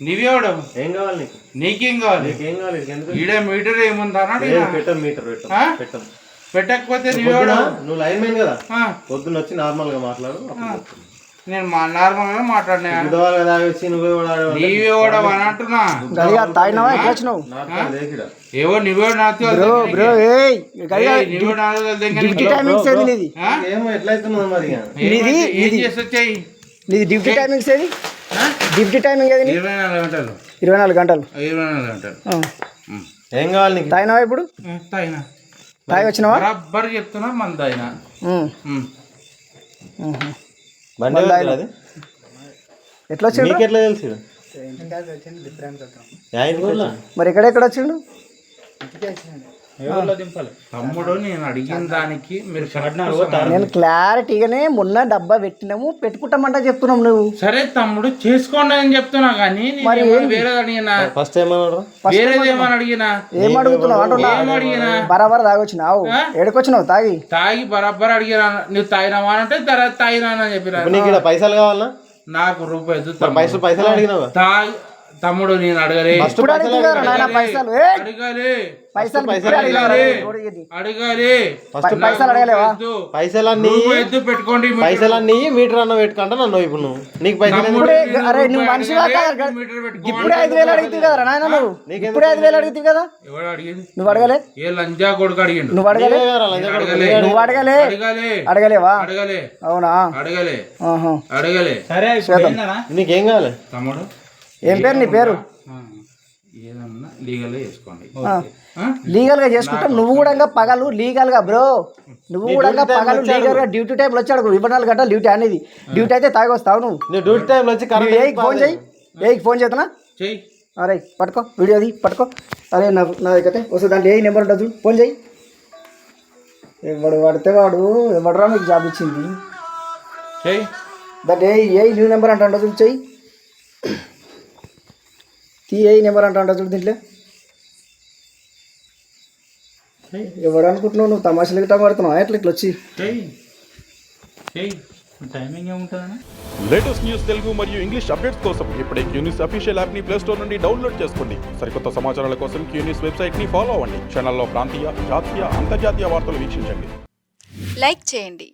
నీవేవడం ఏం కావాలి నీకేం కావాలి ఈడ మీటర్ ఏముందా పెట్టకపోతే నువ్వు లైన్ మ్యాన్ కదా పొద్దున్న వచ్చి నార్మల్ గా మాట్లాడు నేను నార్మల్ గా మాట్లాడినా నీవే కూడా అని అంటున్నా ఏవో నువ్వే ఎట్లయితున్నా మరి ఏం చేసి వచ్చాయి నీది డ్యూటీ టైమింగ్స్ ఏది డ్యూటీ టైమింగ్ ఏది 24 గంటలు ఏం కావాలి నీకు తాగినావా ఇప్పుడు తాగి వచ్చినావా బరాబర్ చెప్తున్నా మన తాగినా ఎట్లా వచ్చిండు ఎట్లా తెలుసు మరి ఎక్కడెక్కడ వచ్చిండు తమ్ముడు నేను అడిగిన దానికి మీరు నేను క్లారిటీగానే మొన్న డబ్బా పెట్టినాము పెట్టుకుంటామంట చెప్తున్నాం నువ్వు సరే తమ్ముడు చేసుకోండి అని చెప్తున్నా కానీ వేరేది అడిగినా ఫస్ట్ వేరేది ఏమని అడిగినా ఏం అడుగుతున్నావు అంటున్నా బరాబర్ తాగొచ్చినావు ఏడుకొచ్చినావు తాగి బరాబర్ అడిగినా నువ్వు తాగినావా అంటే తర్వాత తాగినా అని చెప్పిన పైసలు కావాలా నాకు రూపాయి పైసలు అడిగినావు తమ్ముడు నేను అడగలే పైసలన్నీ పెట్టుకోండి పైసలన్నీ మీటర్ అన్న పెట్టుకుంటా నన్ను ఇప్పుడు నీకు పైసలు ఇప్పుడే 5,000 అడుగుతావు కదా నాయన నువ్వు ఇప్పుడే 5,000 అడుగుతావు కదా నువ్వు అడగలే లంజా కొడుకు అడిగిండు నువ్వు అడగలే అడగలేవా అవునా అడగలే నీకేం కావాలి తమ్ముడు ఏం పేరు నీ పేరు ఏదన్నా లీగల్ గా చేసుకోండి లీగల్ గా చేసుకుంటాం నువ్వు కూడా పగలు లీగల్ గా బ్రో నువ్వు కూడా పగలు లీగల్ గా డ్యూటీ టైంలో వచ్చాడు 24 గంటలు డ్యూటీ అనేది డ్యూటీ అయితే తాగి వస్తావు నువ్వు డ్యూటీ టైంలో వచ్చి ఫోన్ చేయి ఫోన్ చేస్తున్నా అరే పట్టుకో వీడియోది పట్టుకో అరే నా దగ్గర వస్తుంది దాంట్లో నెంబర్ ఉంటుంది ఫోన్ చేయి ఎవడు పడితే వాడు ఎవడరా మీకు జాబ్ ఇచ్చింది దాంట్లో న్యూ నెంబర్ అంటే చూడు చెయ్యి నెంబర్ అంటా చూడు దీంట్లో ఎవడు అనుకుంటున్నావు నువ్వు తమాషాలు గిట్ట పడుతున్నావు ఎట్లా ఇట్లా వచ్చి లేటెస్ట్ న్యూస్ తెలుగు మరియు ఇంగ్లీష్ అప్డేట్స్ కోసం ఇప్పుడే క్యూన్యూస్ అఫీషియల్ యాప్ ని ప్లే స్టోర్ నుండి డౌన్లోడ్ చేసుకోండి. సరికొత్త సమాచారాల కోసం క్యూన్యూస్ వెబ్సైట్ ని ఫాలో అవ్వండి. ఛానల్లో ప్రాంతీయ, జాతీయ, అంతర్జాతీయ వార్తలు వీక్షించండి. లైక్ చేయండి.